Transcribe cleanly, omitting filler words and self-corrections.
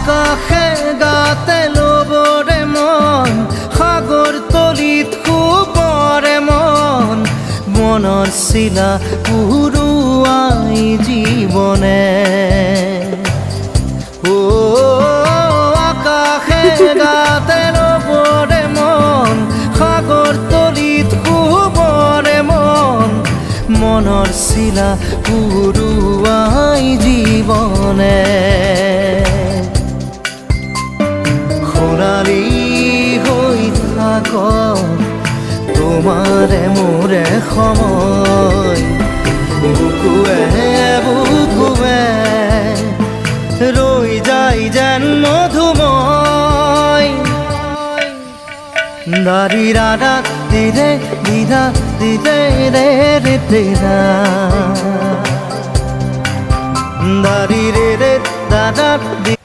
আকাশে গাতে ল'বৰে মন সাগৰ তলিত শুবৰে মন মনৰ চিলা উৰুৱাই জীৱনে আকাশে গাতে ল'বৰে মন সাগৰ তলিত শুবৰে মন মনৰ চিলা উৰুৱাই জীৱনে খৰালি হৈ থাক তোমাৰে মোৰে সময় বুকুৱে বুকুৱে ৰৈ যায় যেন মধুময় দাৰি ৰাধা দিৰে দিদা দিদে ৰে ৰে তেৰা দাৰি ৰে ৰে দাদা দি